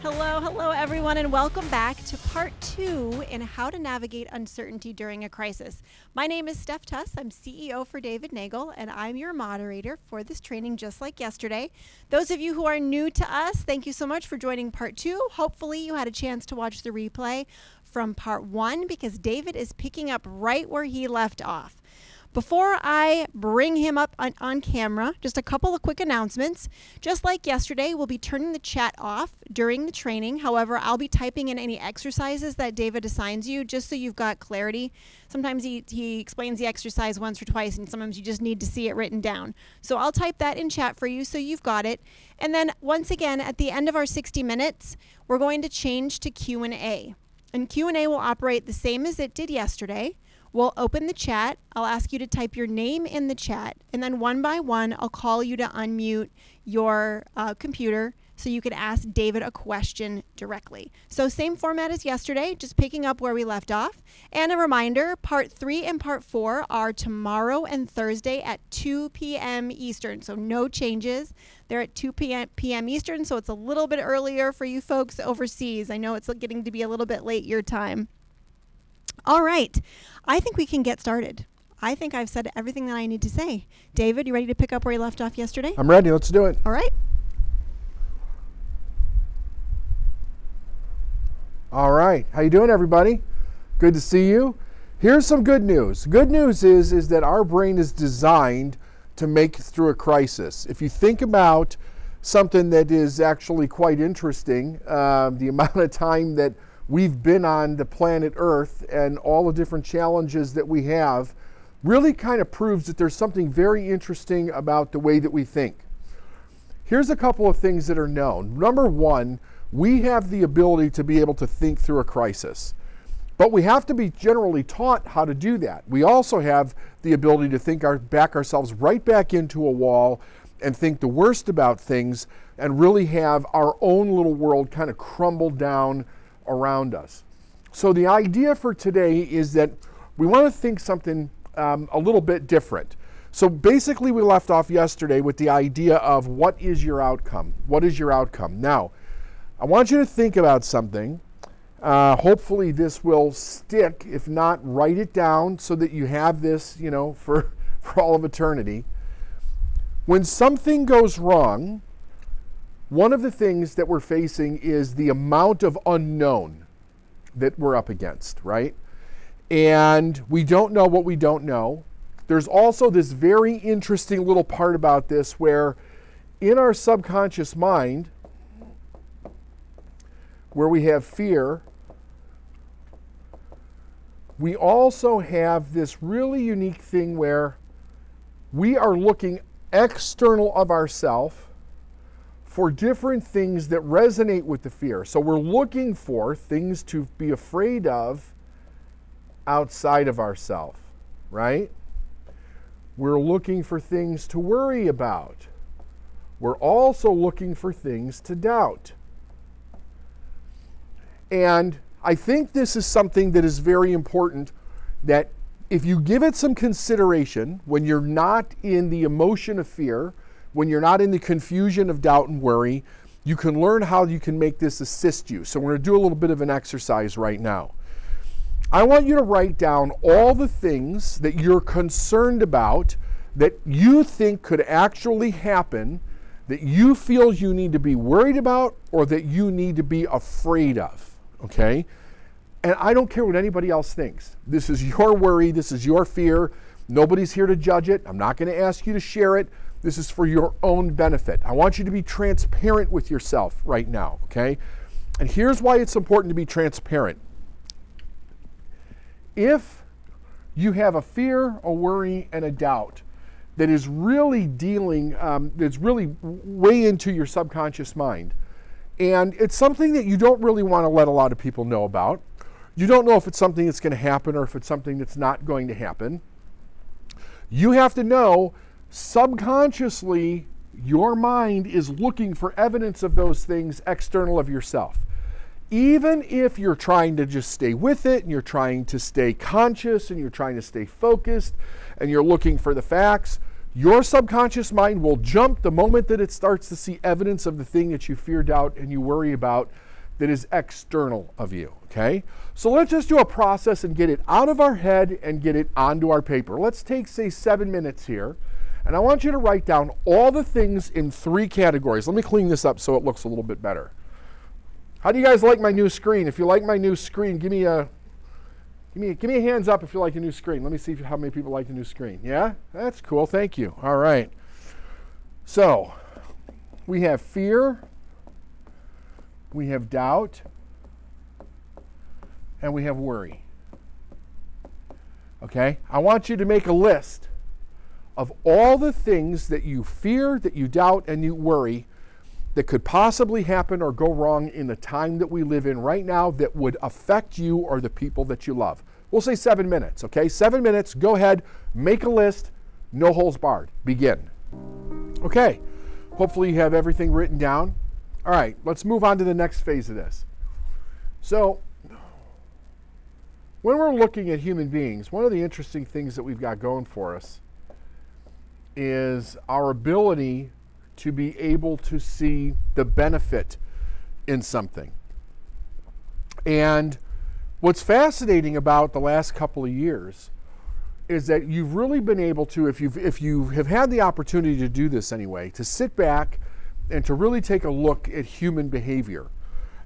Hello, everyone, and welcome back to part 2 in how to navigate uncertainty during a crisis. My name is Steph Tuss. I'm CEO for David Neagle, and I'm your moderator for this training just like yesterday. Those of you who are new to us, thank you so much for joining part 2. Hopefully you had a chance to watch the replay from part 1 because David is picking up right where he left off. Before I bring him up on camera, just a couple of quick announcements. Just like yesterday, we'll be turning the chat off during the training. However, I'll be typing in any exercises that David assigns you just so you've got clarity. Sometimes he explains the exercise once or twice, and sometimes you just need to see it written down. So I'll type that in chat for you so you've got it. And then once again, at the end of our 60 minutes, we're going to change to Q&A. And Q&A will operate the same as it did yesterday. We'll open the chat. I'll ask you to type your name in the chat, and then one by one, I'll call you to unmute your computer so you can ask David a question directly. So same format as yesterday, just picking up where we left off. And a reminder, part 3 and part 4 are tomorrow and Thursday at 2 p.m. Eastern, so no changes. They're at 2 p.m. Eastern, so it's a little bit earlier for you folks overseas. I know it's getting to be a little bit late your time. All right, I think we can get started. I think I've said everything that I need to say. David, you ready to pick up where you left off yesterday? I'm ready. Let's do it. All right. All right. How you doing, everybody? Good to see you. Here's some good news. Good news is that our brain is designed to make it through a crisis. If you think about something that is actually quite interesting, the amount of time that we've been on the planet Earth and all the different challenges that we have really kind of proves that there's something very interesting about the way that we think. Here's a couple of things that are known. Number one, we have the ability to be able to think through a crisis, but we have to be generally taught how to do that. We also have the ability to think back ourselves right back into a wall and think the worst about things and really have our own little world kind of crumble down around us. So the idea for today is that we want to think something a little bit different. So basically we left off yesterday with the idea of what is your outcome? What is your outcome? Now, I want you to think about something. Hopefully this will stick. If not, write it down so that you have this, for all of eternity. When something goes wrong, one of the things that we're facing is the amount of unknown that we're up against, right? And we don't know what we don't know. There's also this very interesting little part about this where in our subconscious mind, where we have fear, we also have this really unique thing where we are looking external of ourselves for different things that resonate with the fear. So we're looking for things to be afraid of outside of ourselves, right? We're looking for things to worry about. We're also looking for things to doubt. And I think this is something that is very important, that if you give it some consideration when you're not in the emotion of fear, when you're not in the confusion of doubt and worry, you can learn how you can make this assist you. So we're going to do a little bit of an exercise right now. I want you to write down all the things that you're concerned about that you think could actually happen, that you feel you need to be worried about or that you need to be afraid of, okay? And I don't care what anybody else thinks. This is your worry. This is your fear. Nobody's here to judge it. I'm not going to ask you to share it. This is for your own benefit. I want you to be transparent with yourself right now, okay? And here's why it's important to be transparent. If you have a fear, a worry, and a doubt that is really that's really way into your subconscious mind, and it's something that you don't really want to let a lot of people know about, you don't know if it's something that's going to happen or if it's something that's not going to happen, you have to know subconsciously your mind is looking for evidence of those things external of yourself. Even if you're trying to just stay with it and you're trying to stay conscious and you're trying to stay focused and you're looking for the facts, your subconscious mind will jump the moment that it starts to see evidence of the thing that you fear, doubt, and you worry about, that is external of you, okay? So let's just do a process and get it out of our head and get it onto our paper. Let's take, say, 7 minutes here, and I want you to write down all the things in 3 categories. Let me clean this up so it looks a little bit better. How do you guys like my new screen? If you like my new screen, give me a hands up if you like a new screen. Let me see how many people like the new screen. Yeah? That's cool. Thank you. All right. So, we have fear, we have doubt, and we have worry. Okay? I want you to make a list of all the things that you fear, that you doubt, and you worry that could possibly happen or go wrong in the time that we live in right now that would affect you or the people that you love. We'll say 7 minutes, okay? 7 minutes, go ahead, make a list, no holds barred, begin. Okay, hopefully you have everything written down. All right, let's move on to the next phase of this. So, when we're looking at human beings, one of the interesting things that we've got going for us is our ability to be able to see the benefit in something. And what's fascinating about the last couple of years is that you've really been able to, if you have had the opportunity to do this anyway, to sit back and to really take a look at human behavior.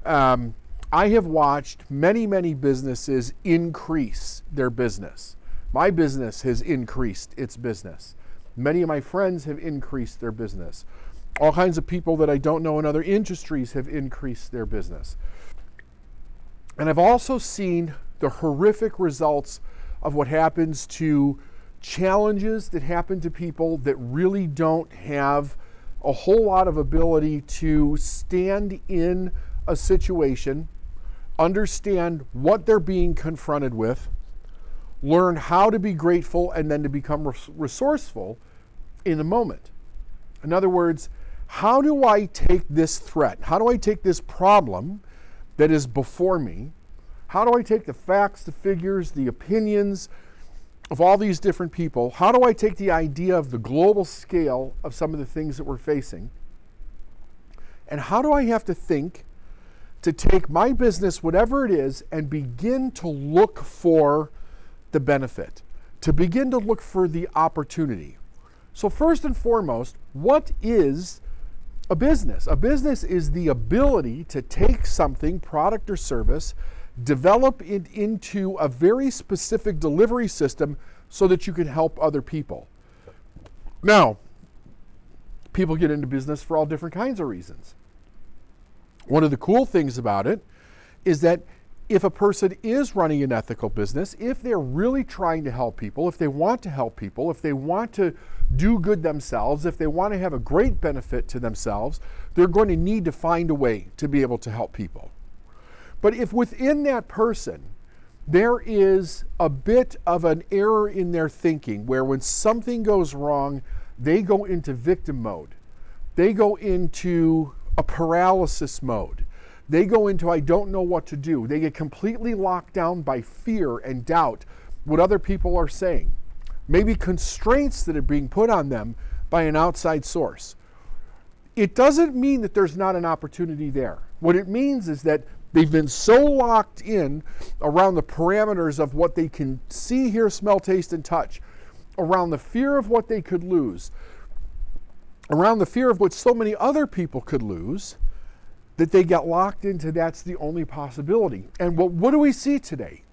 I have watched many, many businesses increase their business. My business has increased its business. Many of my friends have increased their business. All kinds of people that I don't know in other industries have increased their business. And I've also seen the horrific results of what happens to challenges that happen to people that really don't have a whole lot of ability to stand in a situation, understand what they're being confronted with, learn how to be grateful, and then to become resourceful in the moment. In other words, how do I take this threat? How do I take this problem that is before me? How do I take the facts, the figures, the opinions of all these different people? How do I take the idea of the global scale of some of the things that we're facing? And how do I have to think to take my business, whatever it is, and begin to look for the benefit, to begin to look for the opportunity? So first and foremost, what is a business? A business is the ability to take something, product or service, develop it into a very specific delivery system so that you can help other people. Now, people get into business for all different kinds of reasons. One of the cool things about it is that if a person is running an ethical business, if they're really trying to help people, if they want to help people, if they want to do good themselves, if they want to have a great benefit to themselves, they're going to need to find a way to be able to help people. But if within that person, there is a bit of an error in their thinking where when something goes wrong, they go into victim mode. They go into a paralysis mode. They go into, I don't know what to do. They get completely locked down by fear and doubt, what other people are saying. Maybe constraints that are being put on them by an outside source. It doesn't mean that there's not an opportunity there. What it means is that they've been so locked in around the parameters of what they can see, hear, smell, taste, and touch, around the fear of what they could lose, around the fear of what so many other people could lose, that they get locked into that's the only possibility. And what do we see today?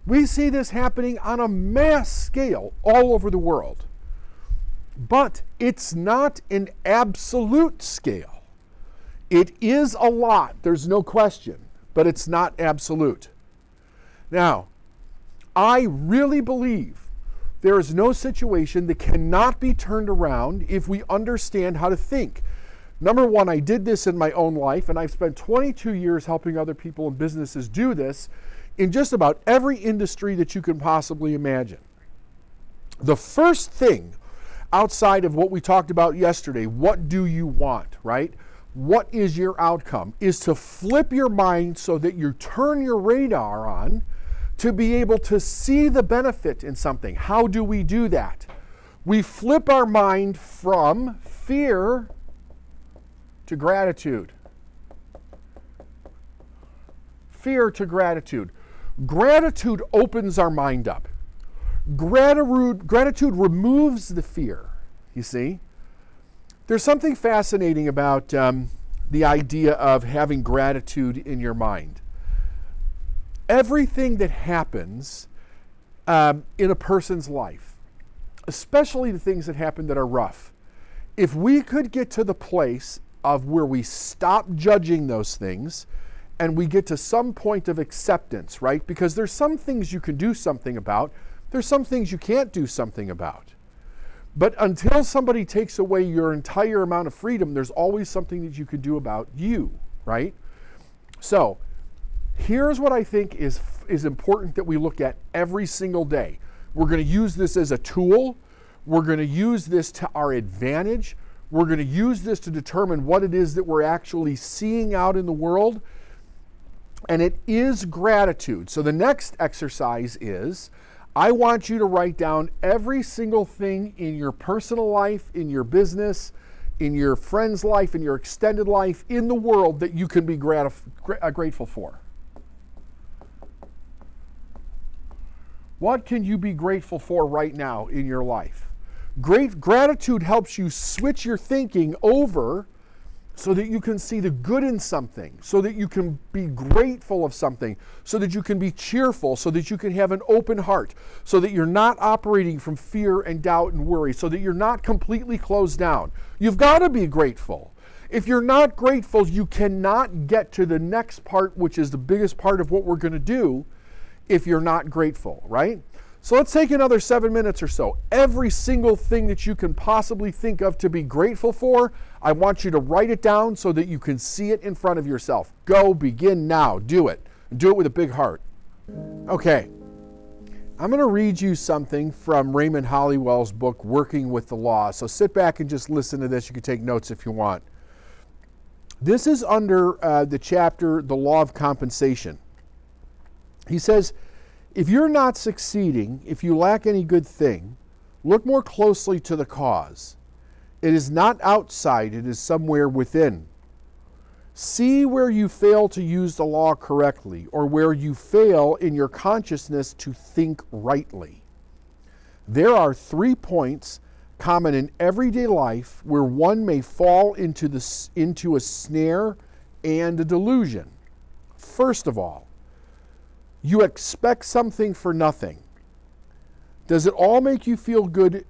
We see this happening on a mass scale all over the world. But it's not an absolute scale. It is a lot, there's no question, but it's not absolute. Now, I really believe there is no situation that cannot be turned around if we understand how to think. Number one, I did this in my own life, and I've spent 22 years helping other people and businesses do this in just about every industry that you can possibly imagine. The first thing outside of what we talked about yesterday, what do you want, right? What is your outcome? Is to flip your mind so that you turn your radar on to be able to see the benefit in something. How do we do that? We flip our mind from fear to gratitude. fear to gratitude. Gratitude opens our mind up. Gratitude removes the fear, you see. There's something fascinating about the idea of having gratitude in your mind. Everything that happens in a person's life, especially the things that happen that are rough, if we could get to the place of where we stop judging those things and we get to some point of acceptance, right? Because there's some things you can do something about, there's some things you can't do something about. But until somebody takes away your entire amount of freedom, there's always something that you could do about you, right? So here's what I think is important that we look at every single day. We're going to use this as a tool. We're going to use this to our advantage. We're going to use this to determine what it is that we're actually seeing out in the world. And it is gratitude. So the next exercise is, I want you to write down every single thing in your personal life, in your business, in your friend's life, in your extended life, in the world that you can be grateful for. What can you be grateful for right now in your life? Gratitude helps you switch your thinking over so that you can see the good in something, so that you can be grateful of something, so that you can be cheerful, so that you can have an open heart, so that you're not operating from fear and doubt and worry, so that you're not completely closed down. You've got to be grateful. If you're not grateful, you cannot get to the next part, which is the biggest part of what we're going to do, if you're not grateful, right? So let's take another 7 minutes or so. Every single thing that you can possibly think of to be grateful for, I want you to write it down so that you can see it in front of yourself. Go, begin now, do it. Do it with a big heart. Okay, I'm going to read you something from Raymond Hollywell's book, Working with the Law. So sit back and just listen to this. You can take notes if you want. This is under the chapter, The Law of Compensation. He says, if you're not succeeding, if you lack any good thing, look more closely to the cause. It is not outside, it is somewhere within. See where you fail to use the law correctly, or where you fail in your consciousness to think rightly. There are 3 points common in everyday life where one may fall into a snare and a delusion. First of all, you expect something for nothing. Does it all make you feel good,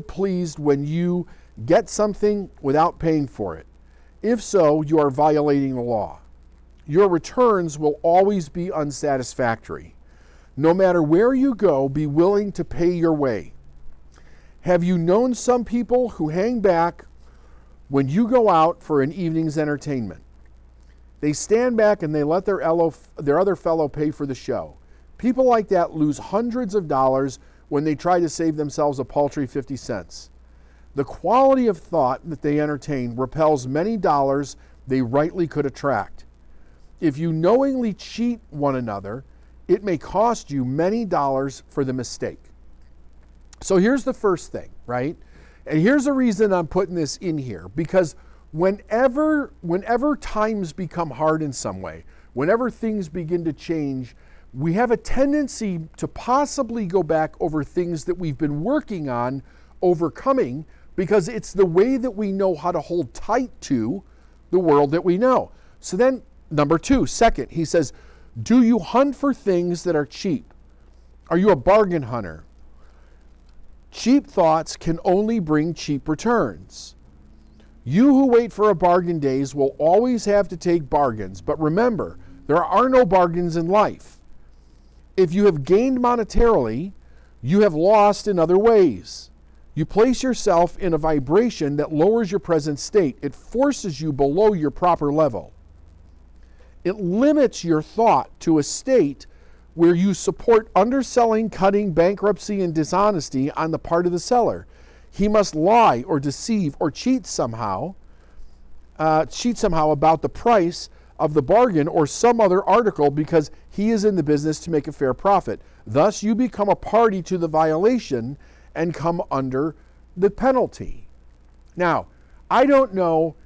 pleased when you get something without paying for it? If so, you are violating the law. Your returns will always be unsatisfactory. No matter where you go, be willing to pay your way. Have you known some people who hang back when you go out for an evening's entertainment? They stand back and they let their other fellow pay for the show. People like that lose hundreds of dollars when they try to save themselves a paltry 50 cents. The quality of thought that they entertain repels many dollars they rightly could attract. If you knowingly cheat one another, it may cost you many dollars for the mistake. So here's the first thing, right? And here's the reason I'm putting this in here, because whenever times become hard in some way, whenever things begin to change, we have a tendency to possibly go back over things that we've been working on overcoming, because it's the way that we know how to hold tight to the world that we know. So then, second, he says, do you hunt for things that are cheap? Are you a bargain hunter? Cheap thoughts can only bring cheap returns. You who wait for a bargain days will always have to take bargains, but remember, there are no bargains in life. If you have gained monetarily, you have lost in other ways. You place yourself in a vibration that lowers your present state. It forces you below your proper level. It limits your thought to a state where you support underselling, cutting, bankruptcy, and dishonesty on the part of the seller. He must lie or deceive or cheat somehow about the price of the bargain or some other article, because he is in the business to make a fair profit. Thus, you become a party to the violation and come under the penalty. Now, I don't know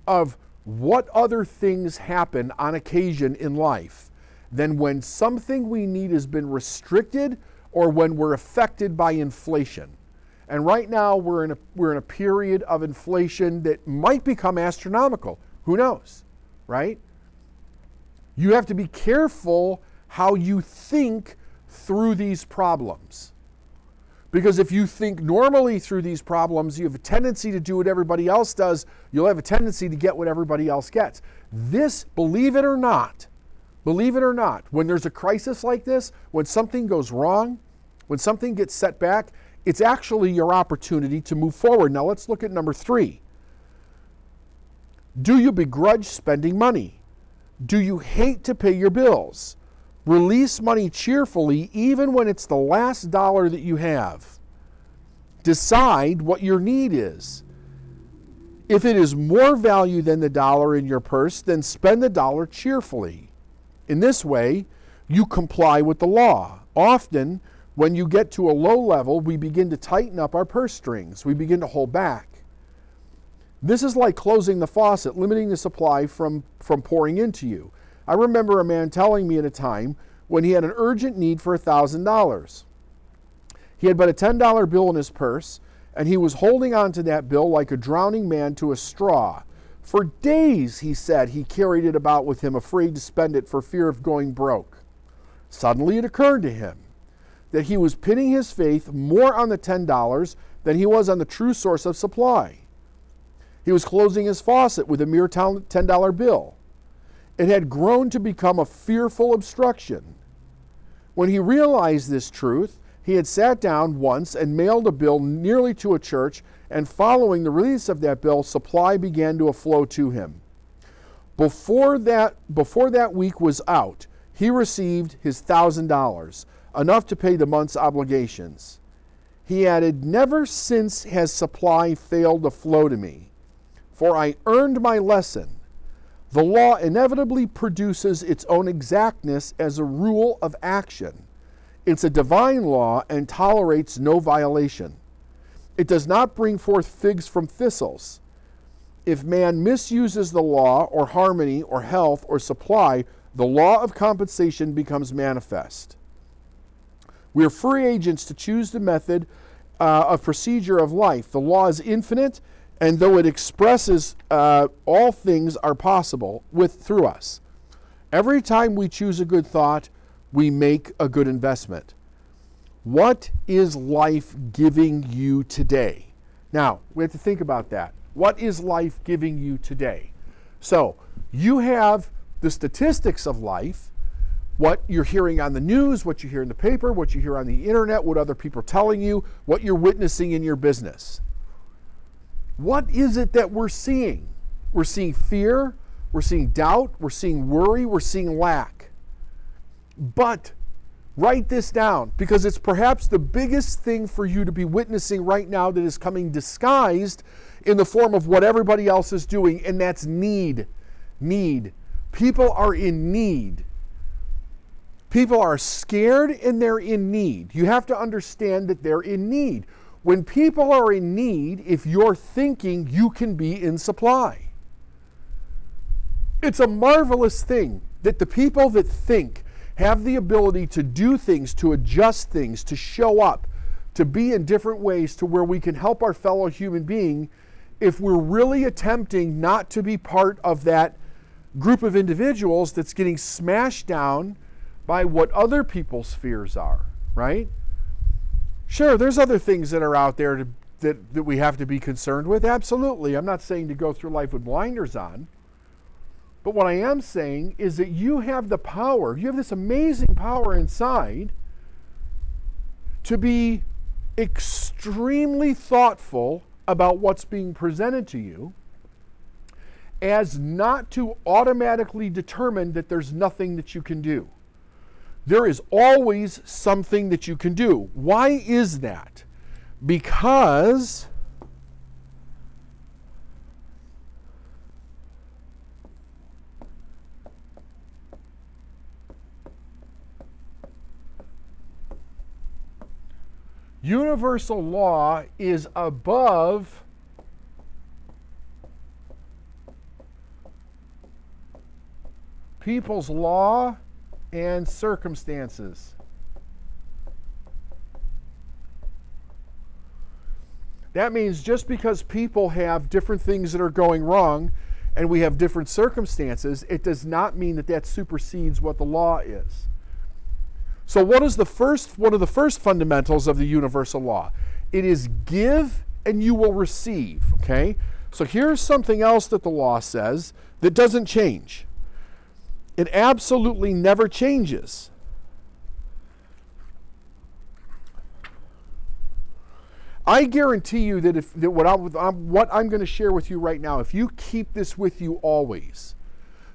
of what other things happen on occasion in life than when something we need has been restricted or when we're affected by inflation? And right now we're in a period of inflation that might become astronomical. Who knows, right? You have to be careful how you think through these problems. Because if you think normally through these problems, you have a tendency to do what everybody else does. You'll have a tendency to get what everybody else gets. This, believe it or not, when there's a crisis like this, when something goes wrong, when something gets set back, it's actually your opportunity to move forward. Now let's look at number 3. Do you begrudge spending money? Do you hate to pay your bills? Release money cheerfully even when it's the last dollar that you have. Decide what your need is. If it is more value than the dollar in your purse, then spend the dollar cheerfully. In this way, you comply with the law. Often, when you get to a low level, we begin to tighten up our purse strings. We begin to hold back. This is like closing the faucet, limiting the supply from pouring into you. I remember a man telling me at a time when he had an urgent need for $1,000. He had but a $10 bill in his purse, and he was holding on to that bill like a drowning man to a straw. For days, he said, he carried it about with him, afraid to spend it for fear of going broke. Suddenly it occurred to him that he was pinning his faith more on the $10 than he was on the true source of supply. He was closing his faucet with a mere $10 bill. It had grown to become a fearful obstruction. When he realized this truth, he had sat down once and mailed a bill nearly to a church, and following the release of that bill, supply began to flow to him. Before that week was out, he received his $1,000, enough to pay the month's obligations. He added, "Never since has supply failed to flow to me, for I earned my lesson. The law inevitably produces its own exactness as a rule of action. It's a divine law and tolerates no violation. It does not bring forth figs from thistles. If man misuses the law or harmony or health or supply, the law of compensation becomes manifest. We are free agents to choose the method of procedure of life. The law is infinite, and though it expresses all things are possible through us. Every time we choose a good thought, we make a good investment. What is life giving you today? Now, we have to think about that. What is life giving you today? So, you have the statistics of life, what you're hearing on the news, what you hear in the paper, what you hear on the internet, what other people are telling you, what you're witnessing in your business. What is it that we're seeing? We're seeing fear, we're seeing doubt, we're seeing worry, we're seeing lack. But write this down, because it's perhaps the biggest thing for you to be witnessing right now that is coming disguised in the form of what everybody else is doing, and that's need. Need. People are in need. People are scared and they're in need. You have to understand that they're in need. When people are in need, if you're thinking, you can be in supply. It's a marvelous thing that the people that think have the ability to do things, to adjust things, to show up, to be in different ways to where we can help our fellow human being if we're really attempting not to be part of that group of individuals that's getting smashed down by what other people's fears are, right? Sure, there's other things that are out there that we have to be concerned with. Absolutely. I'm not saying to go through life with blinders on. But what I am saying is that you have the power, you have this amazing power inside to be extremely thoughtful about what's being presented to you, as not to automatically determine that there's nothing that you can do. There is always something that you can do. Why is that? Because universal law is above people's law and circumstances. That means just because people have different things that are going wrong and we have different circumstances, it does not mean that that supersedes what the law is. So what is one of the first fundamentals of the universal law? It is give and you will receive, okay? So here's something else that the law says that doesn't change. It absolutely never changes. I guarantee you that what I'm going to share with you right now, if you keep this with you always,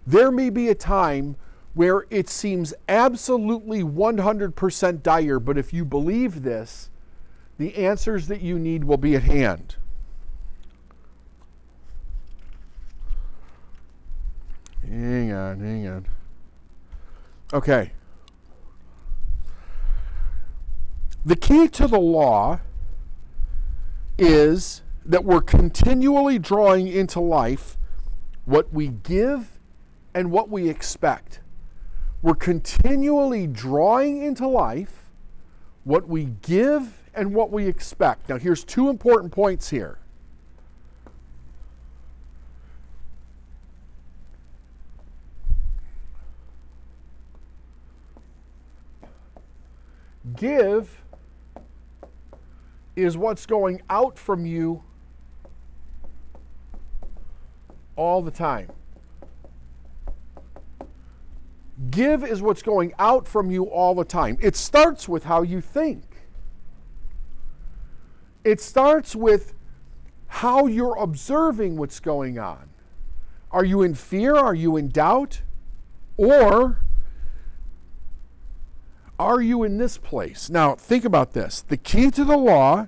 there may be a time where it seems absolutely 100% dire, but if you believe this, the answers that you need will be at hand. Hang on. Okay. The key to the law is that we're continually drawing into life what we give and what we expect. We're continually drawing into life what we give and what we expect. Now, here's two important points here. Give is what's going out from you all the time. Give is what's going out from you all the time. It starts with how you think. It starts with how you're observing what's going on. Are you in fear? Are you in doubt? Or are you in this place? Now, think about this. The key to the law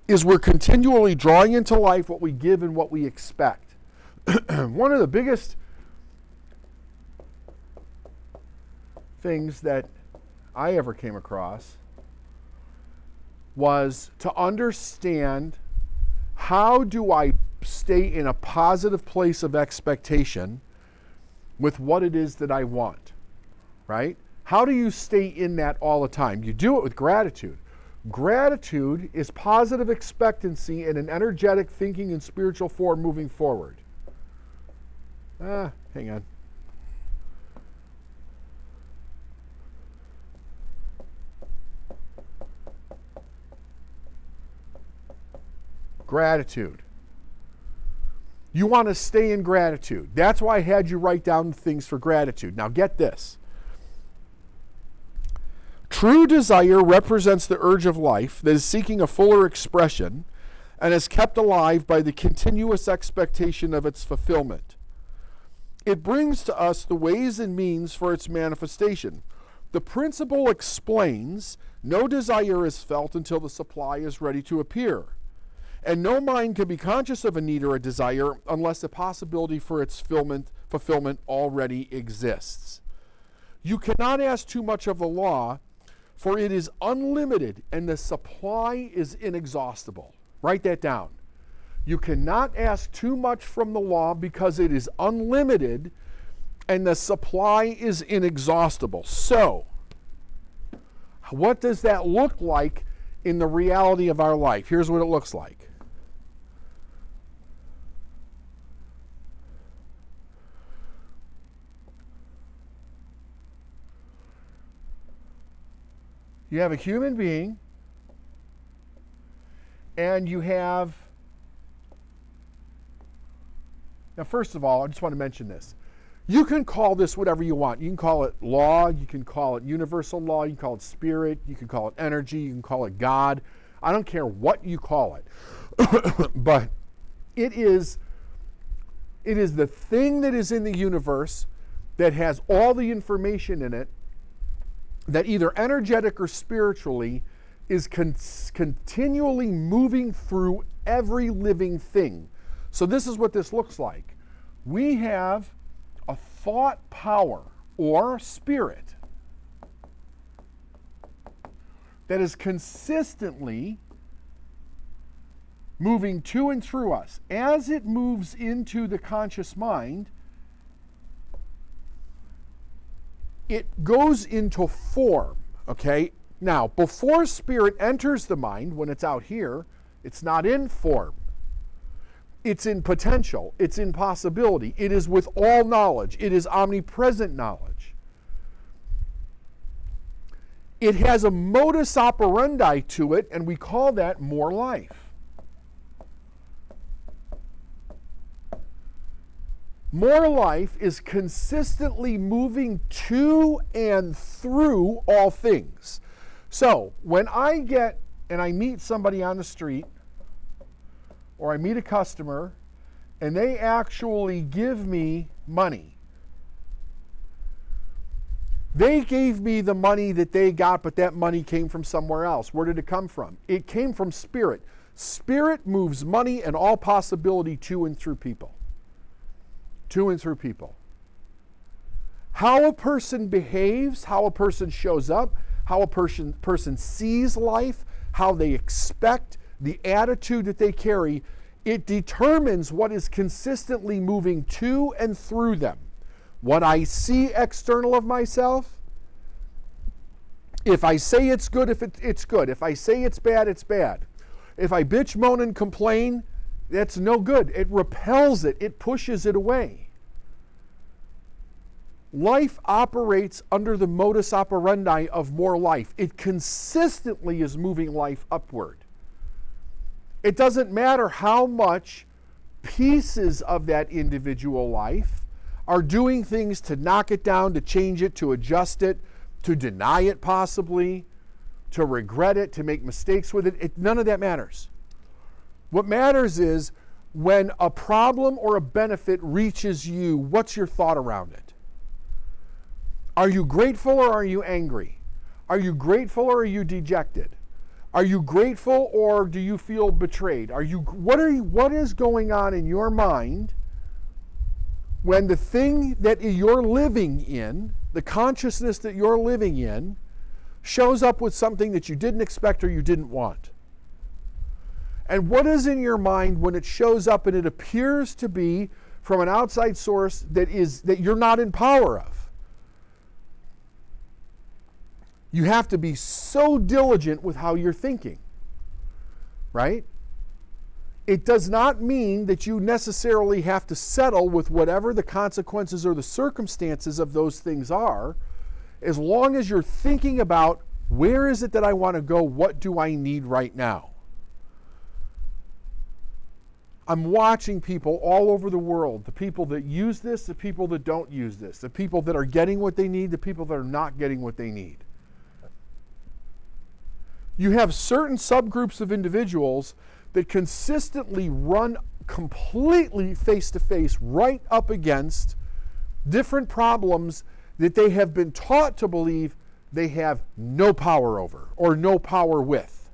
is we're continually drawing into life what we give and what we expect. One of the biggest things that I ever came across was to understand, how do I stay in a positive place of expectation with what it is that I want, right? How do you stay in that all the time? You do it with gratitude. Gratitude is positive expectancy in an energetic thinking and spiritual form moving forward. Hang on. Gratitude. You want to stay in gratitude. That's why I had you write down things for gratitude. Now get this. True desire represents the urge of life that is seeking a fuller expression and is kept alive by the continuous expectation of its fulfillment. It brings to us the ways and means for its manifestation. The principle explains no desire is felt until the supply is ready to appear. And no mind can be conscious of a need or a desire unless the possibility for its fulfillment already exists. You cannot ask too much of the law, for it is unlimited and the supply is inexhaustible. Write that down. You cannot ask too much from the law because it is unlimited and the supply is inexhaustible. So, what does that look like in the reality of our life? Here's what it looks like. You have a human being, and you have, now first of all, I just want to mention this. You can call this whatever you want. You can call it law, you can call it universal law, you can call it spirit, you can call it energy, you can call it God. I don't care what you call it. But it is the thing that is in the universe that has all the information in it that either energetic or spiritually is continually moving through every living thing. So this is what this looks like. We have a thought power or spirit that is consistently moving to and through us. As it moves into the conscious mind, it goes into form, okay? Now, before spirit enters the mind, when it's out here, it's not in form. It's in potential. It's in possibility. It is with all knowledge. It is omnipresent knowledge. It has a modus operandi to it, and we call that more life. More life is consistently moving to and through all things. So when I get and I meet somebody on the street, or I meet a customer, and they actually give me money, they gave me the money that they got, but that money came from somewhere else. Where did it come from? It came from spirit. Spirit moves money and all possibility to and through people. To and through people. How a person behaves, how a person shows up, how a person sees life, how they expect, the attitude that they carry, it determines what is consistently moving to and through them. What I see external of myself, if I say it's good, it's good. If I say it's bad, it's bad. If I bitch, moan, and complain, that's no good. It repels it. It pushes it away. Life operates under the modus operandi of more life. It consistently is moving life upward. It doesn't matter how much pieces of that individual life are doing things to knock it down, to change it, to adjust it, to deny it possibly, to regret it, to make mistakes with it. None of that matters. What matters is when a problem or a benefit reaches you, what's your thought around it? Are you grateful or are you angry? Are you grateful or are you dejected? Are you grateful or do you feel betrayed? What is going on in your mind when the thing that you're living in, the consciousness that you're living in, shows up with something that you didn't expect or you didn't want? And what is in your mind when it shows up and it appears to be from an outside source that you're not in power of? You have to be so diligent with how you're thinking, right? It does not mean that you necessarily have to settle with whatever the consequences or the circumstances of those things are, as long as you're thinking about where is it that I want to go, what do I need right now? I'm watching people all over the world, the people that use this, the people that don't use this, the people that are getting what they need, the people that are not getting what they need. You have certain subgroups of individuals that consistently run completely face-to-face right up against different problems that they have been taught to believe they have no power over or no power with.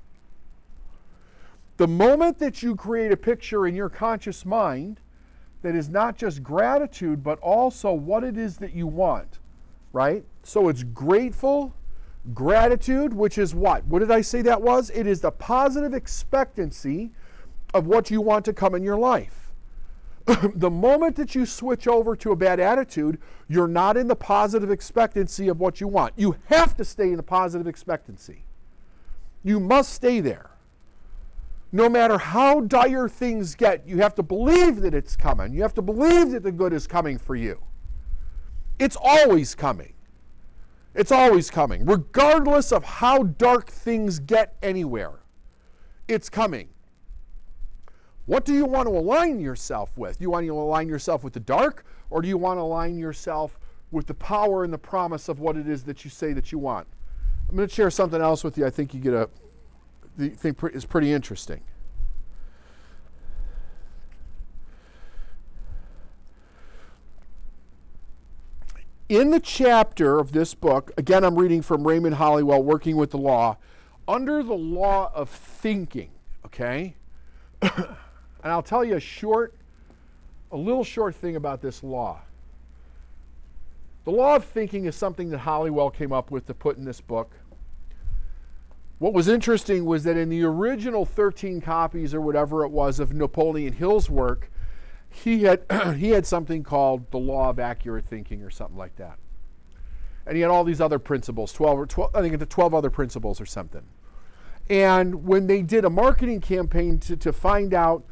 The moment that you create a picture in your conscious mind that is not just gratitude, but also what it is that you want, right? So it's grateful, gratitude, which is what? What did I say that was? It is the positive expectancy of what you want to come in your life. The moment that you switch over to a bad attitude, you're not in the positive expectancy of what you want. You have to stay in the positive expectancy. You must stay there. No matter how dire things get, you have to believe that it's coming. You have to believe that the good is coming for you. It's always coming. It's always coming, regardless of how dark things get anywhere. It's coming. What do you want to align yourself with? Do you want to align yourself with the dark, or do you want to align yourself with the power and the promise of what it is that you say that you want? I'm going to share something else with you. I think is pretty interesting. In the chapter of this book, again, I'm reading from Raymond Hollywell, Working with the Law, under the law of thinking, okay? And I'll tell you a little short thing about this law. The law of thinking is something that Hollywell came up with to put in this book. What was interesting was that in the original 13 copies or whatever it was of Napoleon Hill's work, he had something called the law of accurate thinking or something like that. And he had all these other principles, 12, I think it's 12 other principles or something. And when they did a marketing campaign to find out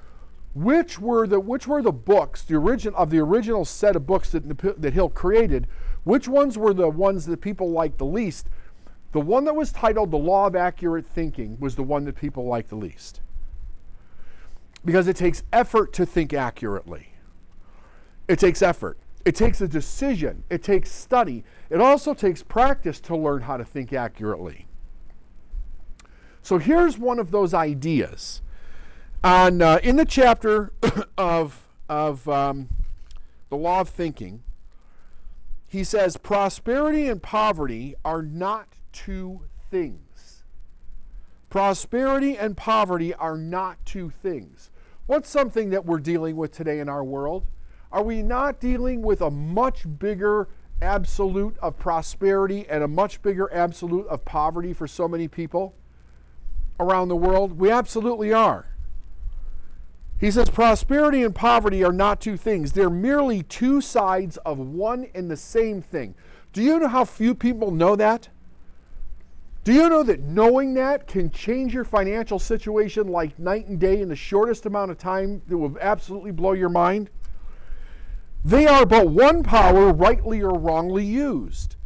which were the books, the original set of books that Hill created, which ones were the ones that people liked the least, the one that was titled The Law of Accurate Thinking was the one that people liked the least. Because it takes effort to think accurately. It takes effort. It takes a decision. It takes study. It also takes practice to learn how to think accurately. So here's one of those ideas. In the chapter of the Law of Thinking, he says, prosperity and poverty are not two things. Prosperity and poverty are not two things. What's something that we're dealing with today in our world? Are we not dealing with a much bigger absolute of prosperity and a much bigger absolute of poverty for so many people around the world? We absolutely are. He says prosperity and poverty are not two things. They're merely two sides of one and the same thing. Do you know how few people know that? Do you know that knowing that can change your financial situation like night and day in the shortest amount of time that will absolutely blow your mind? They are but one power, rightly or wrongly used.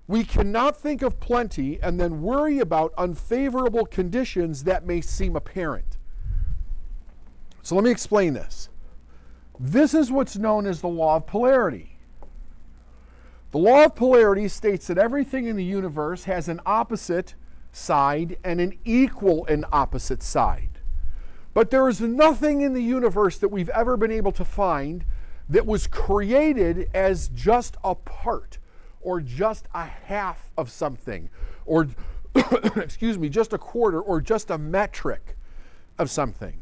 We cannot think of plenty and then worry about unfavorable conditions that may seem apparent. So let me explain this. This is what's known as the Law of Polarity. The Law of Polarity states that everything in the universe has an opposite side and an equal and opposite side. But there is nothing in the universe that we've ever been able to find that was created as just a part or just a half of something or, excuse me, just a quarter or just a metric of something.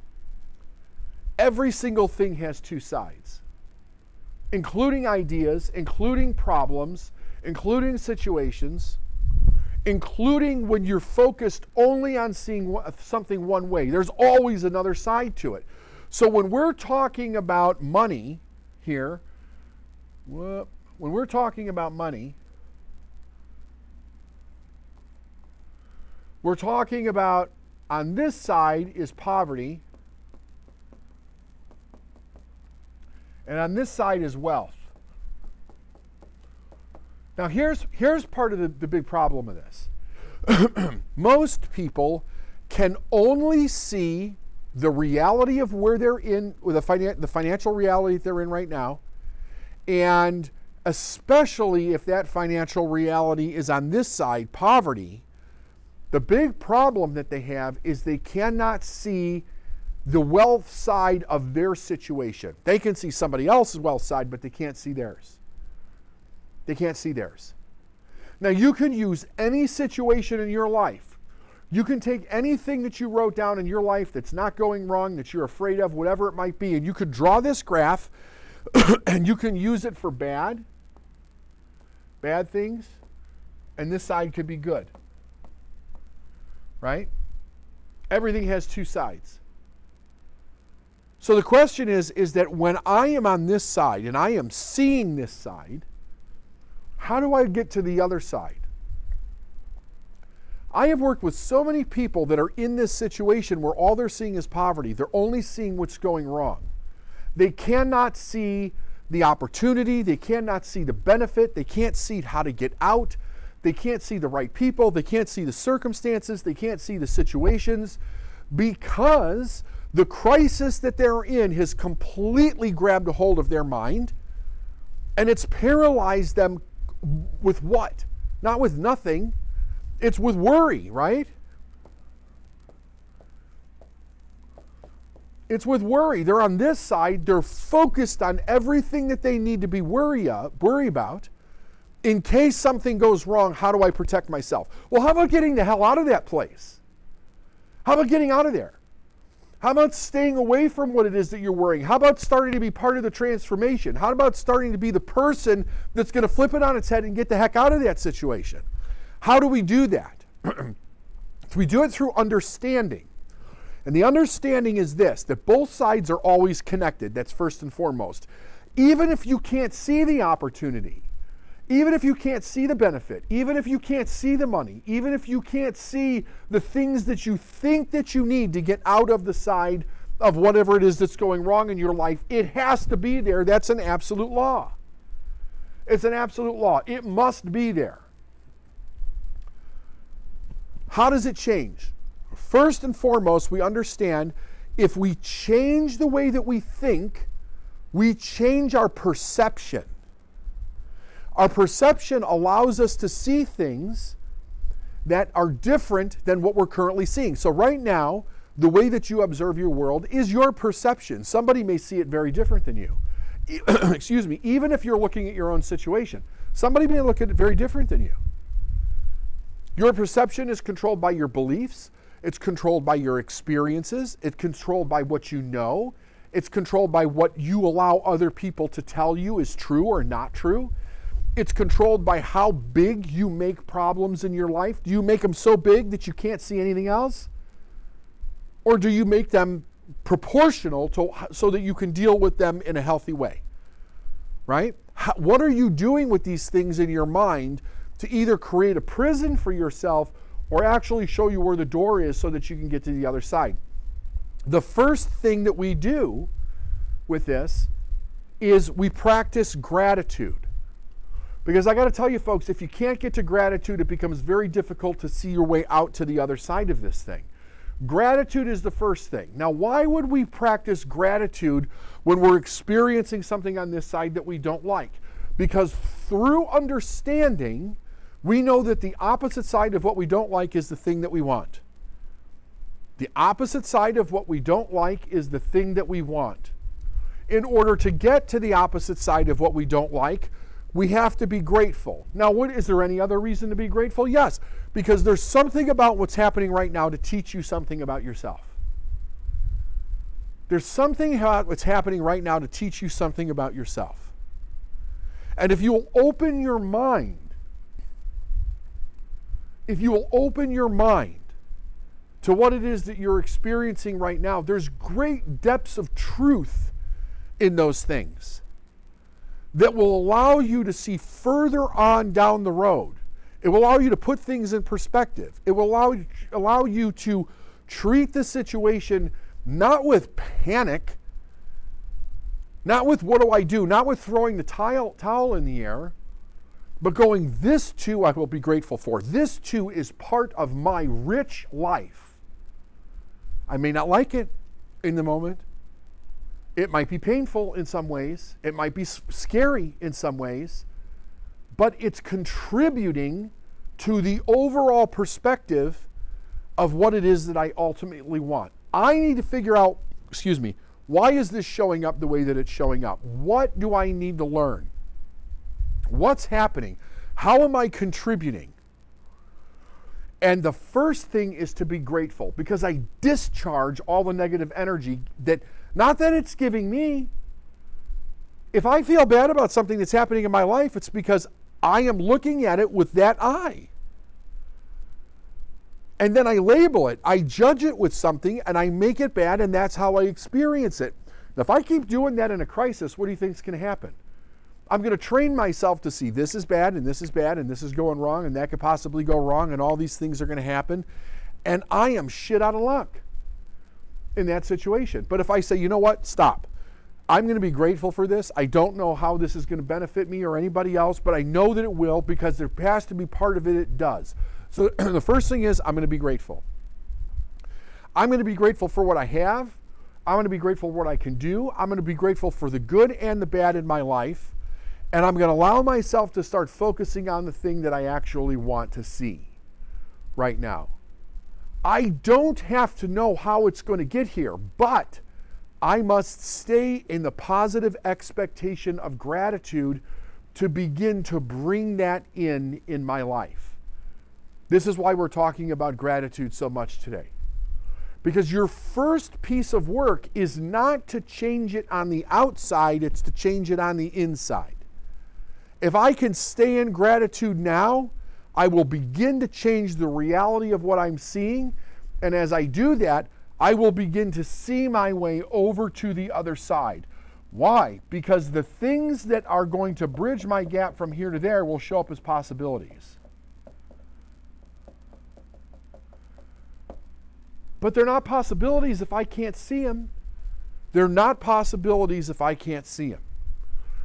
Every single thing has two sides, including ideas, including problems, including situations, including when you're focused only on seeing something one way. There's always another side to it. So when we're talking about money here, when we're talking about money, we're talking about on this side is poverty, and on this side is wealth. Now here's part of the big problem of this. Most people can only see the reality of where they're in, with the financial reality that they're in right now, and especially if that financial reality is on this side, poverty, the big problem that they have is they cannot see the wealth side of their situation. They can see somebody else's wealth side, but they can't see theirs. They can't see theirs. Now, you can use any situation in your life. You can take anything that you wrote down in your life that's not going wrong, that you're afraid of, whatever it might be, and you could draw this graph, and you can use it for bad things, and this side could be good. Right? Everything has two sides. So the question is that when I am on this side and I am seeing this side, how do I get to the other side? I have worked with so many people that are in this situation where all they're seeing is poverty. They're only seeing what's going wrong. They cannot see the opportunity. They cannot see the benefit. They can't see how to get out. They can't see the right people. They can't see the circumstances. They can't see the situations because the crisis that they're in has completely grabbed a hold of their mind, and it's paralyzed them with what? Not with nothing. It's with worry, right? It's with worry. They're on this side. They're focused on everything that they need to be worry about. In case something goes wrong, how do I protect myself? Well, how about getting the hell out of that place? How about getting out of there? How about staying away from what it is that you're worrying? How about starting to be part of the transformation? How about starting to be the person that's going to flip it on its head and get the heck out of that situation? How do we do that? We do it through understanding. And the understanding is this, that both sides are always connected. That's first and foremost. Even if you can't see the opportunity, Even if you can't see the benefit, even if you can't see the money, even if you can't see the things that you think that you need to get out of the side of whatever it is that's going wrong in your life, it has to be there. That's an absolute law. It's an absolute law. It must be there. How does it change? First and foremost, we understand if we change the way that we think, we change our perception. Our perception allows us to see things that are different than what we're currently seeing. So right now, the way that you observe your world is your perception. Somebody may see it very different than you. Excuse me, even if you're looking at your own situation, somebody may look at it very different than you. Your perception is controlled by your beliefs. It's controlled by your experiences. It's controlled by what you know. It's controlled by what you allow other people to tell you is true or not true. It's controlled by how big you make problems in your life. Do you make them so big that you can't see anything else? Or do you make them proportional so that you can deal with them in a healthy way? Right? What are you doing with these things in your mind to either create a prison for yourself or actually show you where the door is so that you can get to the other side? The first thing that we do with this is we practice gratitude. Because I got to tell you folks, if you can't get to gratitude, it becomes very difficult to see your way out to the other side of this thing. Gratitude is the first thing. Now, why would we practice gratitude when we're experiencing something on this side that we don't like? Because through understanding, we know that the opposite side of what we don't like is the thing that we want. The opposite side of what we don't like is the thing that we want. In order to get to the opposite side of what we don't like, we have to be grateful. Now, is there any other reason to be grateful? Yes, because there's something about what's happening right now to teach you something about yourself. There's something about what's happening right now to teach you something about yourself. And if you will open your mind, to what it is that you're experiencing right now, there's great depths of truth in those things that will allow you to see further on down the road. It will allow you to put things in perspective. It will allow you to treat the situation not with panic, not with what do I do, not with throwing the towel in the air, but going, this too I will be grateful for. This too is part of my rich life. I may not like it in the moment. It might be painful in some ways. It might be scary in some ways. But it's contributing to the overall perspective of what it is that I ultimately want. I need to figure out, why is this showing up the way that it's showing up? What do I need to learn? What's happening? How am I contributing? And the first thing is to be grateful, because I discharge all the negative energy that, not that it's giving me. If I feel bad about something that's happening in my life, it's because I am looking at it with that eye. And then I label it, I judge it with something, and I make it bad, and that's how I experience it. Now, if I keep doing that in a crisis, what do you think is going to happen? I'm going to train myself to see this is bad, and this is bad, and this is going wrong, and that could possibly go wrong, and all these things are going to happen. And I am shit out of luck in that situation. But if I say, you know what, stop. I'm going to be grateful for this. I don't know how this is going to benefit me or anybody else, but I know that it will, because there has to be part of it, it does. So the first thing is, I'm going to be grateful. I'm going to be grateful for what I have. I'm going to be grateful for what I can do. I'm going to be grateful for the good and the bad in my life. And I'm going to allow myself to start focusing on the thing that I actually want to see right now. I don't have to know how it's going to get here, but I must stay in the positive expectation of gratitude to begin to bring that in my life. This is why we're talking about gratitude so much today. Because your first piece of work is not to change it on the outside, it's to change it on the inside. If I can stay in gratitude now, I will begin to change the reality of what I'm seeing. And as I do that, I will begin to see my way over to the other side. Why? Because the things that are going to bridge my gap from here to there will show up as possibilities. But they're not possibilities if I can't see them. They're not possibilities if I can't see them.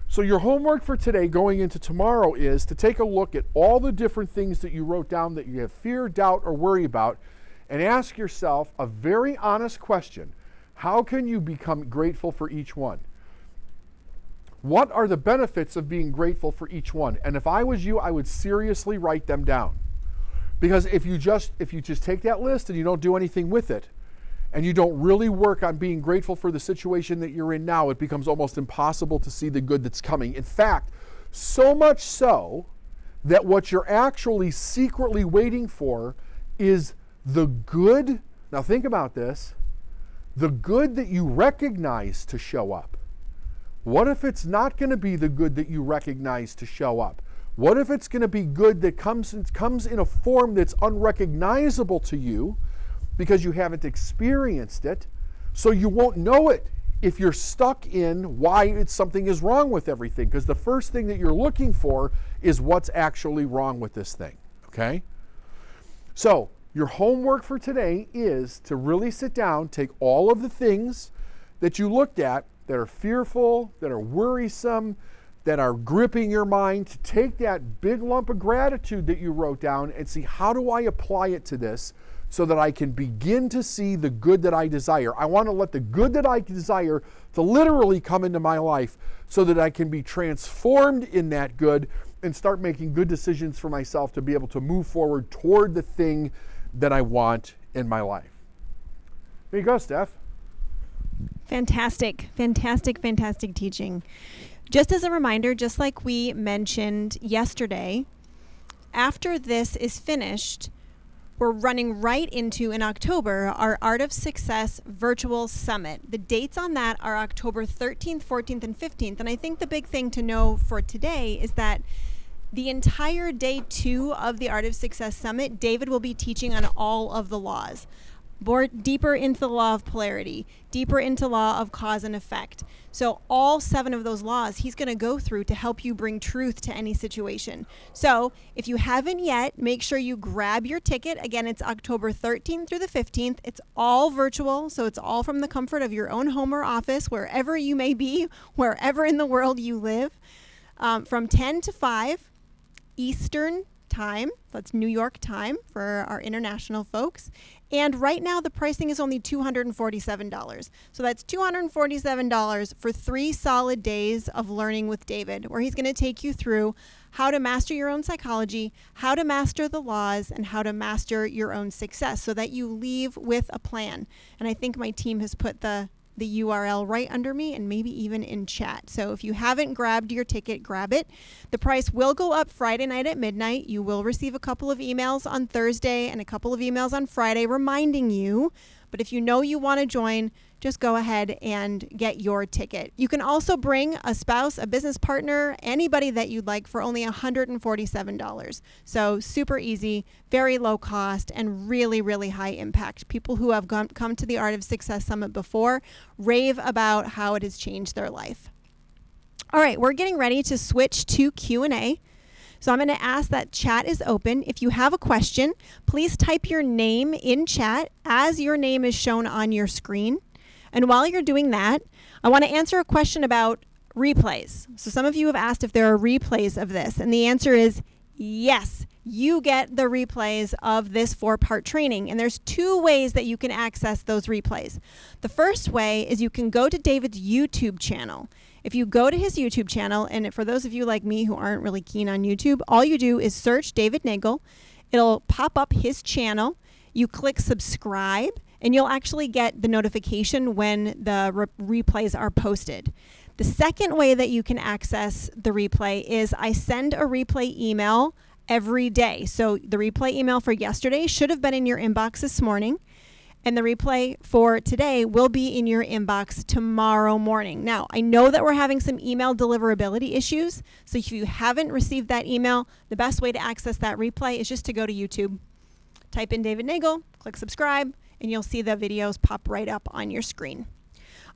So your homework for today going into tomorrow is to take a look at all the different things that you wrote down that you have fear, doubt, or worry about, and ask yourself a very honest question. How can you become grateful for each one? What are the benefits of being grateful for each one? And if I was you, I would seriously write them down. Because if you just take that list and you don't do anything with it, and you don't really work on being grateful for the situation that you're in now, it becomes almost impossible to see the good that's coming. In fact, so much so that what you're actually secretly waiting for is the good. Now think about this. The good that you recognize to show up. What if it's not going to be the good that you recognize to show up? What if it's going to be good that comes in a form that's unrecognizable to you because you haven't experienced it, so you won't know it if you're stuck in why something is wrong with everything, because the first thing that you're looking for is what's actually wrong with this thing, okay? So your homework for today is to really sit down, take all of the things that you looked at that are fearful, that are worrisome, that are gripping your mind, to take that big lump of gratitude that you wrote down and see, how do I apply it to this so that I can begin to see the good that I desire. I want to let the good that I desire to literally come into my life so that I can be transformed in that good and start making good decisions for myself to be able to move forward toward the thing that I want in my life. There you go, Steph. Fantastic, fantastic, fantastic teaching. Just as a reminder, just like we mentioned yesterday, after this is finished, we're running right into, in October, our Art of Success Virtual Summit. The dates on that are October 13th, 14th, and 15th. And I think the big thing to know for today is that the entire day 2 of the Art of Success Summit, David will be teaching on all of the laws. More deeper into the law of polarity, deeper into law of cause and effect. So all 7 of those laws he's going to go through to help you bring truth to any situation. So if you haven't yet, make sure you grab your ticket. Again, it's October 13th through the 15th. It's all virtual, so it's all from the comfort of your own home or office, wherever you may be, wherever in the world you live, from 10 to 5 Eastern time. That's New York time for our international folks. And right now the pricing is only $247. So that's $247 for 3 solid days of learning with David, where he's going to take you through how to master your own psychology, how to master the laws, and how to master your own success so that you leave with a plan. And I think my team has put the URL right under me and maybe even in chat. So if you haven't grabbed your ticket, grab it. The price will go up Friday night at midnight. You will receive a couple of emails on Thursday and a couple of emails on Friday reminding you. But if you know you want to join, just go ahead and get your ticket. You can also bring a spouse, a business partner, anybody that you'd like for only $147. So super easy, very low cost, and really, really high impact. People who have come to the Art of Success Summit before rave about how it has changed their life. All right, we're getting ready to switch to Q&A. So I'm going to ask that chat is open. If you have a question, please type your name in chat as your name is shown on your screen. And while you're doing that, I want to answer a question about replays. So some of you have asked if there are replays of this, and the answer is yes. You get the replays of this 4-part training, and there's 2 ways that you can access those replays. The first way is you can go to David's YouTube channel. If you go to his YouTube channel, and for those of you like me who aren't really keen on YouTube, all you do is search David Neagle. It'll pop up his channel. You click subscribe, and you'll actually get the notification when the replays are posted. The second way that you can access the replay is I send a replay email every day. So the replay email for yesterday should have been in your inbox this morning, and the replay for today will be in your inbox tomorrow morning. Now, I know that we're having some email deliverability issues, so if you haven't received that email, the best way to access that replay is just to go to YouTube. Type in David Neagle, click subscribe, and you'll see the videos pop right up on your screen.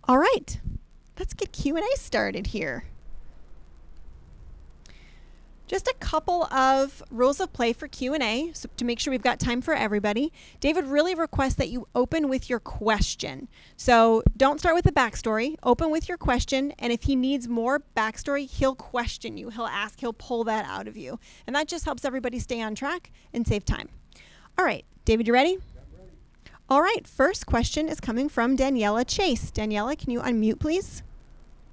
All right. let's get Q&A started here. Just a couple of rules of play for Q&A so to make sure we've got time for everybody. David really requests that you open with your question. So don't start with the backstory. Open with your question, and if he needs more backstory, he'll question you. He'll ask, he'll pull that out of you. And that just helps everybody stay on track and save time. All right, David, you ready? I'm ready. All right, first question is coming from Daniela Chase. Daniela, can you unmute, please?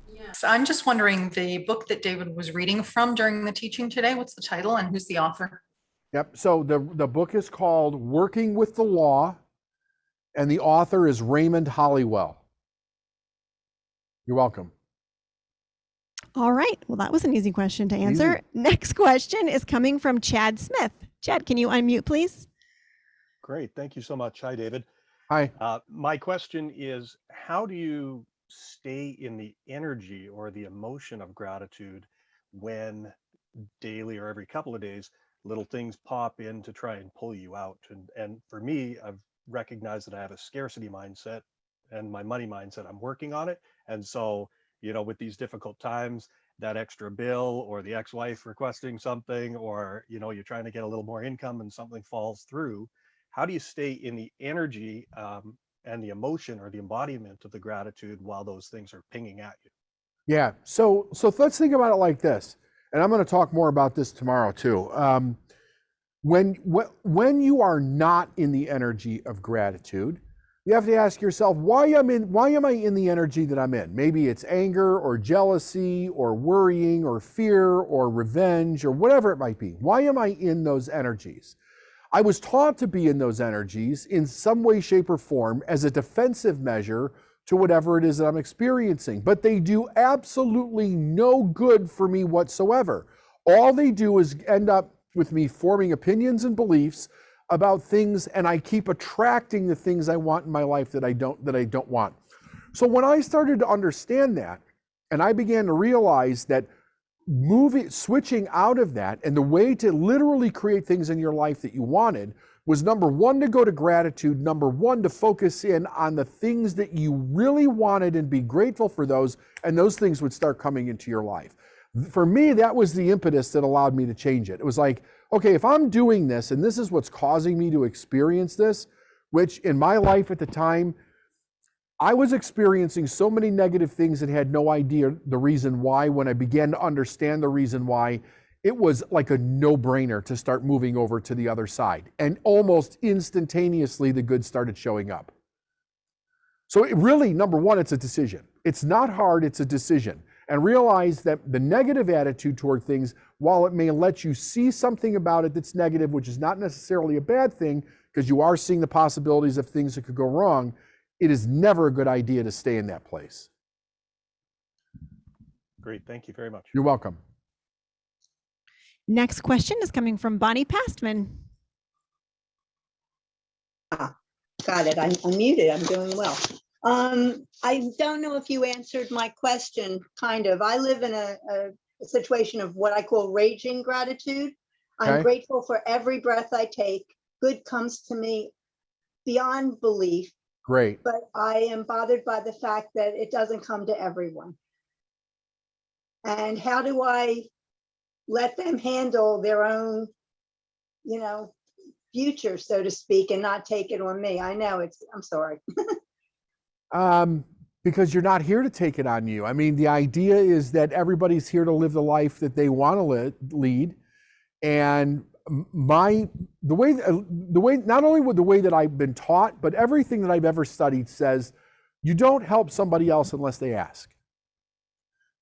Yes, I'm just wondering, the book that David was reading from during the teaching today, what's the title and who's the author? Yep. So the book is called Working with the Law, and the author is Raymond Hollywell. You're welcome. All right. Well, that was an easy question to answer. Easy. Next question is coming from Chad Smith. Chad, can you unmute, please? Great. Thank you so much. Hi, David. Hi. My question is, how do you stay in the energy or the emotion of gratitude when daily or every couple of days little things pop in to try and pull you out? And for me, I've recognized that I have a scarcity mindset and my money mindset. I'm working on it. And so, with these difficult times, that extra bill or the ex-wife requesting something, or, you're trying to get a little more income and something falls through. How do you stay in the energy and the emotion or the embodiment of the gratitude while those things are pinging at you? Yeah. So let's think about it like this, and I'm going to talk more about this tomorrow too. When you are not in the energy of gratitude, you have to ask yourself, why am I in the energy that I'm in? Maybe it's anger or jealousy or worrying or fear or revenge or whatever it might be. Why am I in those energies? I was taught to be in those energies in some way, shape, or form as a defensive measure to whatever it is that I'm experiencing. But they do absolutely no good for me whatsoever. All they do is end up with me forming opinions and beliefs about things, and I keep attracting the things I want in my life that I don't want. So when I started to understand that, and I began to realize that switching out of that, and the way to literally create things in your life that you wanted was, number one, to go to gratitude, number one, to focus in on the things that you really wanted and be grateful for those, and those things would start coming into your life. For me, that was the impetus that allowed me to change it. It was like, okay, if I'm doing this and this is what's causing me to experience this, which in my life at the time, I was experiencing so many negative things and had no idea the reason why. When I began to understand the reason why, it was like a no-brainer to start moving over to the other side. And almost instantaneously, the good started showing up. So it really, number one, it's a decision. It's not hard, it's a decision. And realize that the negative attitude toward things, while it may let you see something about it that's negative, which is not necessarily a bad thing, because you are seeing the possibilities of things that could go wrong, it is never a good idea to stay in that place. Great. Thank you very much. You're welcome. Next question is coming from Bonnie Pastman. Got it. I'm muted. I'm doing well. I don't know if you answered my question, kind of. I live in a situation of what I call raging gratitude. I'm grateful for every breath I take. Good comes to me beyond belief. Great. But I am bothered by the fact that it doesn't come to everyone. And how do I let them handle their own, future, so to speak, and not take it on me? I know I'm sorry. Because you're not here to take it on you. I mean, the idea is that everybody's here to live the life that they want to lead. And the way, not only with the way that I've been taught, but everything that I've ever studied says you don't help somebody else unless they ask.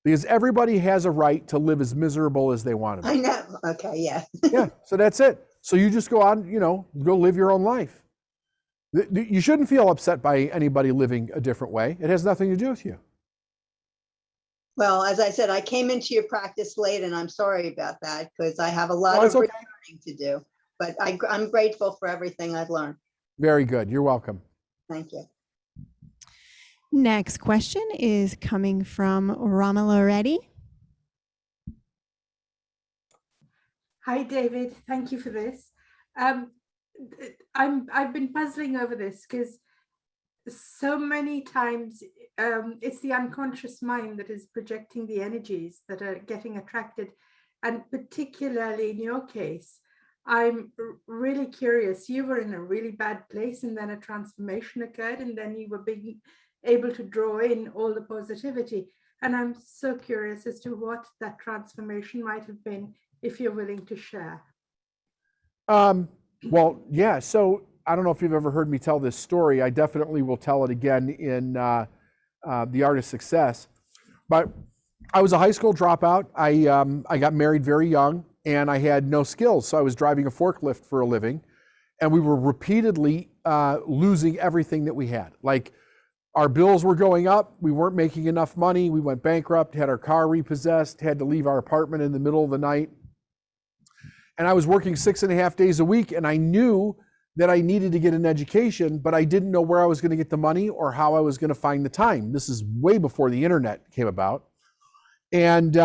Because everybody has a right to live as miserable as they want to be. I know. Okay, yeah. Yeah, so that's it. So you just go on, go live your own life. You shouldn't feel upset by anybody living a different way. It has nothing to do with you. Well, as I said, I came into your practice late, and I'm sorry about that, because I have a lot of learning to do. But I'm grateful for everything I've learned. Very good. You're welcome. Thank you. Next question is coming from Romilla Ready. Hi, David. Thank you for this. I've been puzzling over this because so many times it's the unconscious mind that is projecting the energies that are getting attracted. And particularly in your case, I'm really curious. You were in a really bad place, and then a transformation occurred, and then you were being able to draw in all the positivity. And I'm so curious as to what that transformation might have been, if you're willing to share. Well, yeah. So I don't know if you've ever heard me tell this story. I definitely will tell it again in The Art of Success. But I was a high school dropout. I got married very young, and I had no skills. So I was driving a forklift for a living, and we were repeatedly losing everything that we had. Like, our bills were going up. We weren't making enough money. We went bankrupt, had our car repossessed, had to leave our apartment in the middle of the night. And I was working 6.5 days a week, and I knew that I needed to get an education, but I didn't know where I was going to get the money or how I was going to find the time. This is way before the internet came about. And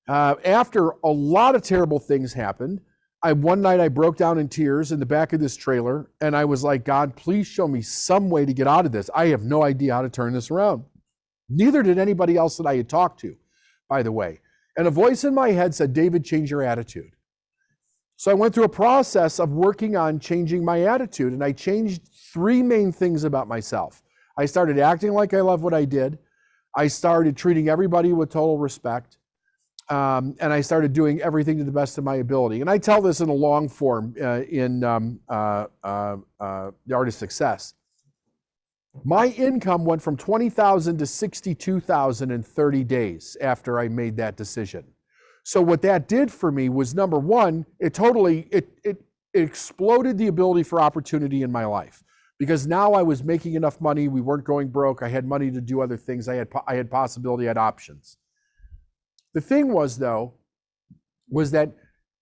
after a lot of terrible things happened, one night I broke down in tears in the back of this trailer, and I was like, God, please show me some way to get out of this. I have no idea how to turn this around. Neither did anybody else that I had talked to, by the way. And a voice in my head said, David, change your attitude. So I went through a process of working on changing my attitude, and I changed 3 main things about myself. I started acting like I love what I did. I started treating everybody with total respect. And I started doing everything to the best of my ability. And I tell this in a long form in The Art of Success. My income went from $20,000 to $62,000 in 30 days after I made that decision. So what that did for me was, number one, it exploded the ability for opportunity in my life, because now I was making enough money. We weren't going broke. I had money to do other things. I had possibility. I had options. The thing was, though, was that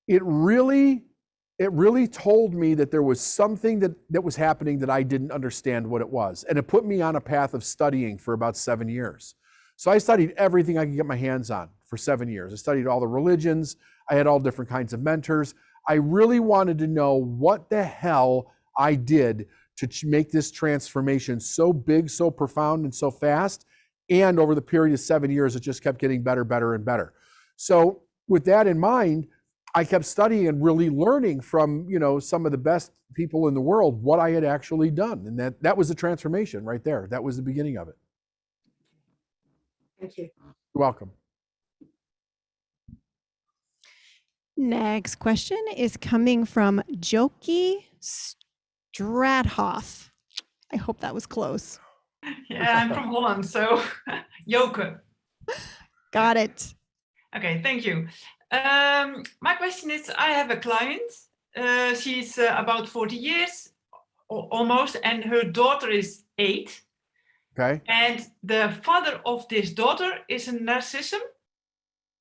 it really told me that there was something that was happening that I didn't understand what it was. And it put me on a path of studying for about 7 years. So I studied everything I could get my hands on for 7 years. I studied all the religions. I had all different kinds of mentors. I really wanted to know what the hell I did to make this transformation so big, so profound, and so fast. And over the period of 7 years, it just kept getting better, better, and better. So with that in mind, I kept studying and really learning from, some of the best people in the world what I had actually done. And that was the transformation right there. That was the beginning of it. Thank you. You're welcome. Next question is coming from Joki Strathoff. I hope that was close. Yeah, I'm from Holland, so Joke. Got it. Okay, thank you. My question is, I have a client. She's about 40 years, almost, and her daughter is 8. Okay. And the father of this daughter is a narcissism.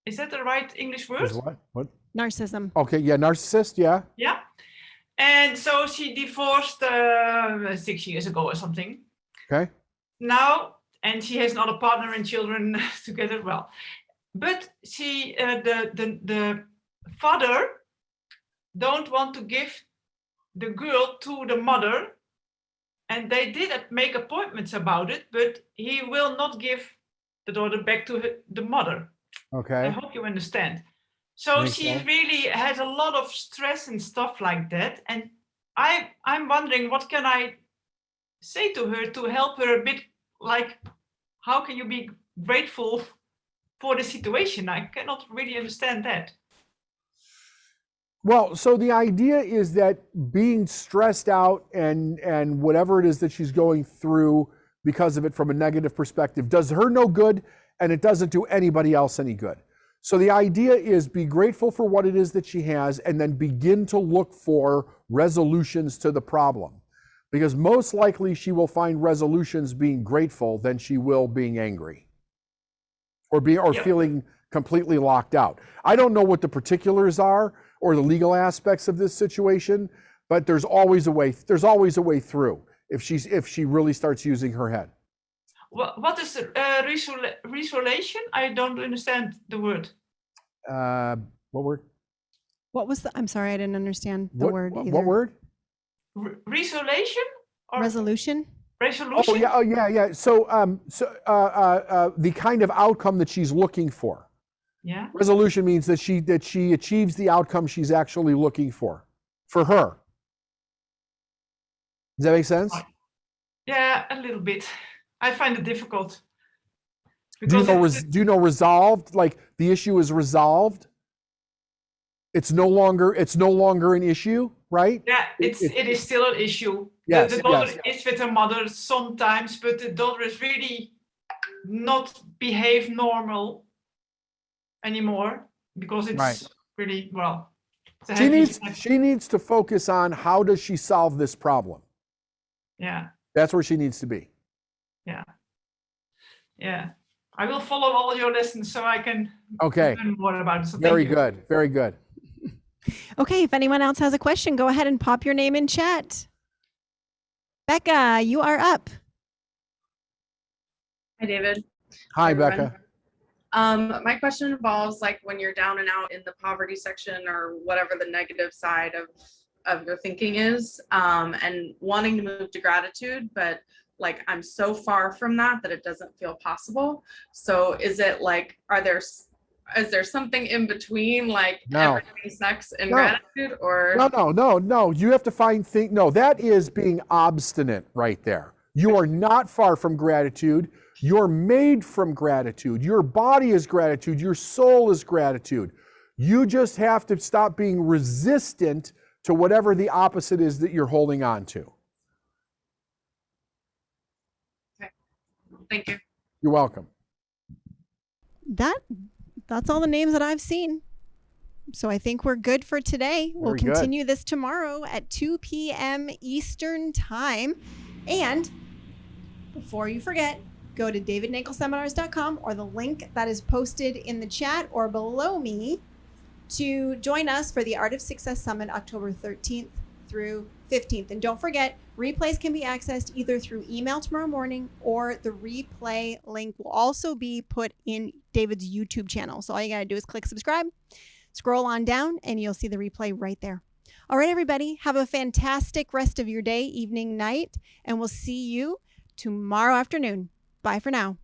Is that the right English word? Is what? Narcissism. Okay, yeah, narcissist, yeah. Yeah. And so she divorced 6 years ago or something. Okay. Now, and she has another partner and children together. Well, but she, the father, don't want to give the girl to the mother, and they did make appointments about it, but he will not give the daughter back to the mother. Okay. I hope you understand. So she really has a lot of stress and stuff like that, and I'm wondering, what can I say to her to help her a bit? Like, how can you be grateful for the situation? I cannot really understand that. Well, so the idea is that being stressed out and whatever it is that she's going through because of it from a negative perspective does her no good, and it doesn't do anybody else any good. So the idea is be grateful for what it is that she has, and then begin to look for resolutions to the problem. Because most likely she will find resolutions being grateful than she will being angry or feeling completely locked out. I don't know what the particulars are or the legal aspects of this situation, but there's always a way through if she really starts using her head. What is resolution? I don't understand the word. What word? What was I'm sorry, I didn't understand the word either. What word? Resolution? Or Resolution? resolution. Oh yeah. So the kind of outcome that she's looking for. Yeah. Resolution means that she achieves the outcome she's actually looking for her. Does that make sense? Yeah, a little bit. I find it difficult. Do you know resolved? Like the issue is resolved. It's no longer an issue, right? Yeah, it is still an issue. Yes, the daughter is with her mother sometimes, but the daughter is really not behave normal anymore because it's really well. She needs to focus on how does she solve this problem. Yeah. That's where she needs to be. Yeah. Yeah. I will follow all your lessons so I can learn more about it. So Very good. Very good. Okay, if anyone else has a question, go ahead and pop your name in chat. Becca, you are up. Hi, David. Hi, Becca. My question involves like when you're down and out in the poverty section or whatever the negative side of your thinking is, and wanting to move to gratitude, but like I'm so far from that it doesn't feel possible. So is it like, is there something in between, like everything sex and gratitude, or? No. You have to that is being obstinate right there. You are not far from gratitude. You're made from gratitude. Your body is gratitude. Your soul is gratitude. You just have to stop being resistant to whatever the opposite is that you're holding on to. Okay. Thank you. You're welcome. That's all the names that I've seen. So I think we're good for today. We'll continue this tomorrow at 2 p.m. Eastern Time. And before you forget, go to davidnagelseminars.com or the link that is posted in the chat or below me to join us for the Art of Success Summit October 13th through 15th. And don't forget, replays can be accessed either through email tomorrow morning or the replay link will also be put in David's YouTube channel. So all you got to do is click subscribe, scroll on down, and you'll see the replay right there. All right, everybody, have a fantastic rest of your day, evening, night, and we'll see you tomorrow afternoon. Bye for now.